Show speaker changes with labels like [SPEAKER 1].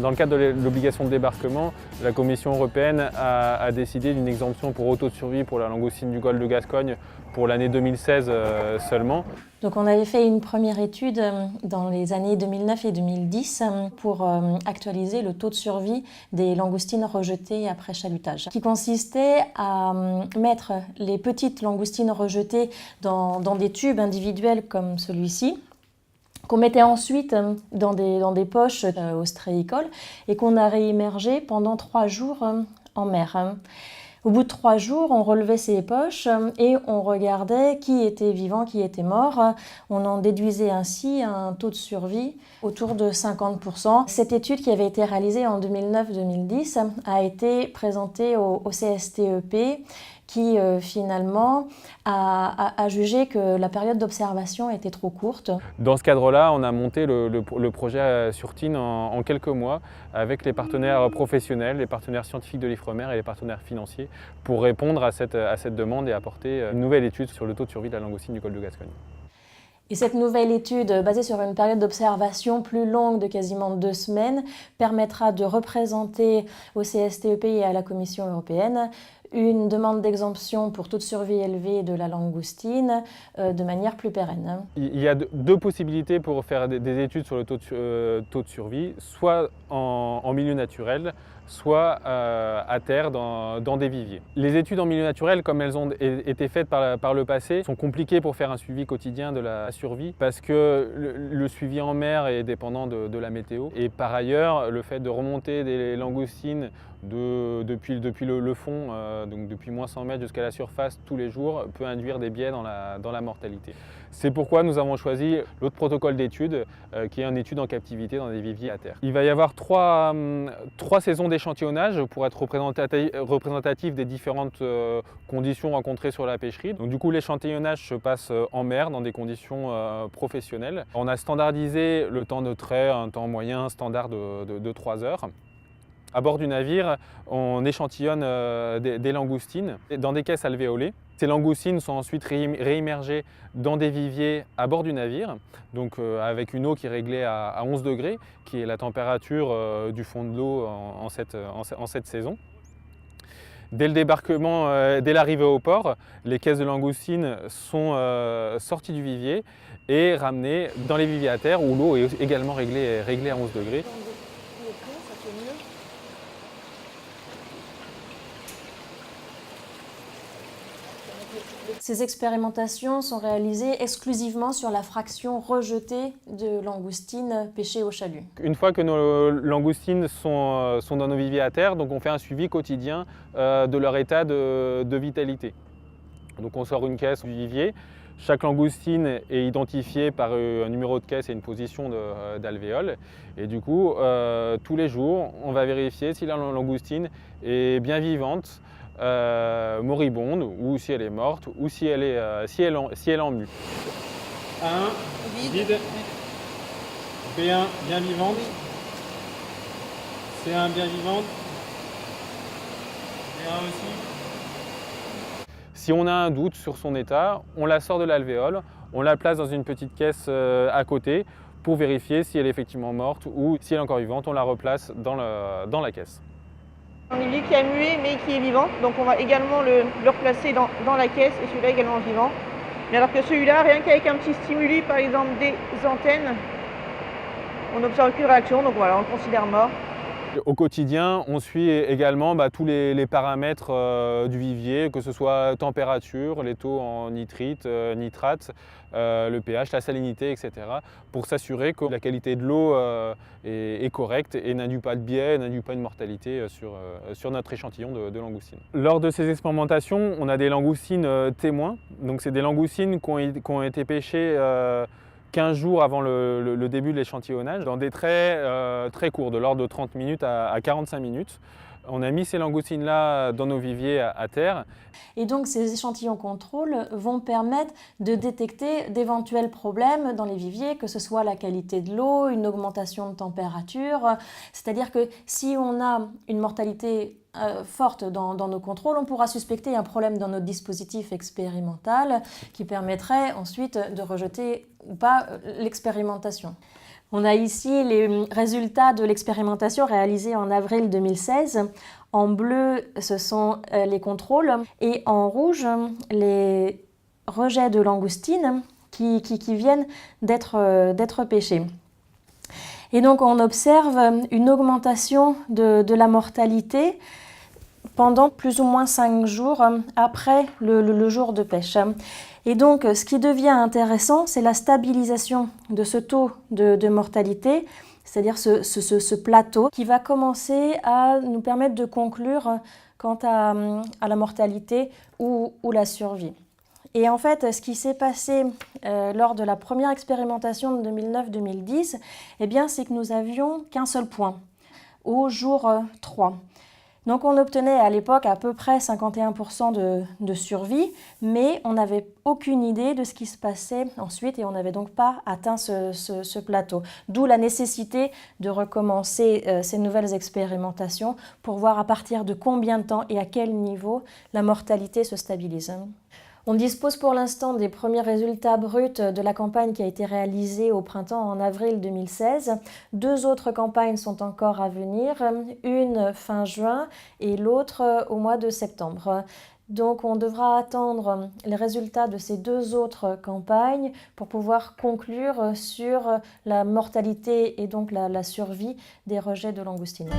[SPEAKER 1] Dans le cadre de l'obligation de débarquement, la Commission européenne a décidé d'une exemption pour auto de survie pour la langoustine du golfe de Gascogne pour l'année 2016 seulement.
[SPEAKER 2] Donc on avait fait une première étude dans les années 2009 et 2010 pour actualiser le taux de survie des langoustines rejetées après chalutage, qui consistait à mettre les petites langoustines rejetées dans des tubes individuels comme celui-ci, qu'on mettait ensuite dans des poches ostréicoles et qu'on a réimmergé pendant 3 jours en mer. Au bout de 3 jours, on relevait ces poches et on regardait qui était vivant, qui était mort. On en déduisait ainsi un taux de survie autour de 50%. Cette étude qui avait été réalisée en 2009-2010 a été présentée au CSTEP qui finalement a jugé que la période d'observation était trop courte.
[SPEAKER 1] Dans ce cadre-là, on a monté le projet Surtine en quelques mois avec les partenaires professionnels, les partenaires scientifiques de l'Ifremer et les partenaires financiers pour répondre à cette demande et apporter une nouvelle étude sur le taux de survie de la langoustine du golfe de Gascogne.
[SPEAKER 2] Et cette nouvelle étude, basée sur une période d'observation plus longue de quasiment 2 semaines, permettra de représenter au CSTEP et à la Commission européenne une demande d'exemption pour taux de survie élevé de la langoustine de manière plus pérenne.
[SPEAKER 1] Il y a 2 possibilités pour faire des études sur le taux de survie, soit en milieu naturel, soit à terre dans des viviers. Les études en milieu naturel, comme elles ont été faites par le passé, sont compliquées pour faire un suivi quotidien de la survie parce que le suivi en mer est dépendant de la météo. Et par ailleurs, le fait de remonter des langoustines depuis le fond, donc depuis moins 100 mètres jusqu'à la surface tous les jours, peut induire des biais dans la mortalité. C'est pourquoi nous avons choisi l'autre protocole d'étude qui est une étude en captivité dans des viviers à terre. Il va y avoir 3 saisons d'échantillonnage pour être représentatif des différentes conditions rencontrées sur la pêcherie. Donc du coup l'échantillonnage se passe en mer dans des conditions professionnelles. On a standardisé le temps de trait, un temps moyen standard de 3 heures. À bord du navire, on échantillonne des langoustines dans des caisses alvéolées. Ces langoustines sont ensuite réimmergées dans des viviers à bord du navire, donc avec une eau qui est réglée à 11 degrés, qui est la température du fond de l'eau en cette saison. Dès le débarquement, dès l'arrivée au port, les caisses de langoustines sont sorties du vivier et ramenées dans les viviers à terre où l'eau est également réglée à 11 degrés.
[SPEAKER 2] Ces expérimentations sont réalisées exclusivement sur la fraction rejetée de langoustines pêchées au chalut.
[SPEAKER 1] Une fois que nos langoustines sont dans nos viviers à terre, donc on fait un suivi quotidien de leur état de vitalité. Donc on sort une caisse du vivier. Chaque langoustine est identifiée par un numéro de caisse et une position d'alvéole. Et du coup, tous les jours, on va vérifier si la langoustine est bien vivante, moribonde, ou si elle est morte, ou si elle est en mue. 1, vide. B1, bien vivante. C1, bien vivante. B1 aussi. Si on a un doute sur son état, on la sort de l'alvéole, on la place dans une petite caisse à côté pour vérifier si elle est effectivement morte ou si elle est encore vivante, on la replace dans la caisse.
[SPEAKER 3] Un olivier qui a mué mais qui est vivant, donc on va également le replacer dans la caisse et celui-là également vivant. Mais alors que celui-là, rien qu'avec un petit stimuli, par exemple des antennes, on n'observe aucune réaction, donc voilà, on le considère mort.
[SPEAKER 1] Au quotidien, on suit également tous les paramètres du vivier, que ce soit température, les taux en nitrite, nitrate, le pH, la salinité, etc. pour s'assurer que la qualité de l'eau est correcte et n'induit pas de biais, n'induit pas une mortalité sur notre échantillon de langoustines. Lors de ces expérimentations, on a des langoustines témoins. Donc c'est des langoustines qui ont été pêchées 15 jours avant le début de l'échantillonnage, dans des traits très courts, de l'ordre de 30 minutes à 45 minutes. On a mis ces langoustines-là dans nos viviers à terre.
[SPEAKER 2] Et donc ces échantillons contrôle vont permettre de détecter d'éventuels problèmes dans les viviers, que ce soit la qualité de l'eau, une augmentation de température. C'est-à-dire que si on a une mortalité forte dans nos contrôles, on pourra suspecter un problème dans notre dispositif expérimental qui permettrait ensuite de rejeter ou pas l'expérimentation. On a ici les résultats de l'expérimentation réalisée en avril 2016. En bleu, ce sont les contrôles et en rouge, les rejets de langoustines qui viennent d'être pêchés. Et donc on observe une augmentation de la mortalité pendant plus ou moins 5 jours après le jour de pêche. Et donc ce qui devient intéressant, c'est la stabilisation de ce taux de mortalité, c'est-à-dire ce plateau qui va commencer à nous permettre de conclure quant à la mortalité ou la survie. Et en fait, ce qui s'est passé lors de la première expérimentation de 2009-2010, eh bien, c'est que nous avions qu'un seul point, au jour 3. Donc on obtenait à l'époque à peu près 51% de survie, mais on n'avait aucune idée de ce qui se passait ensuite et on n'avait donc pas atteint ce plateau. D'où la nécessité de recommencer ces nouvelles expérimentations pour voir à partir de combien de temps et à quel niveau la mortalité se stabilise. On dispose pour l'instant des premiers résultats bruts de la campagne qui a été réalisée au printemps en avril 2016. 2 autres campagnes sont encore à venir, une fin juin et l'autre au mois de septembre. Donc on devra attendre les résultats de ces 2 autres campagnes pour pouvoir conclure sur la mortalité et donc la survie des rejets de langoustines.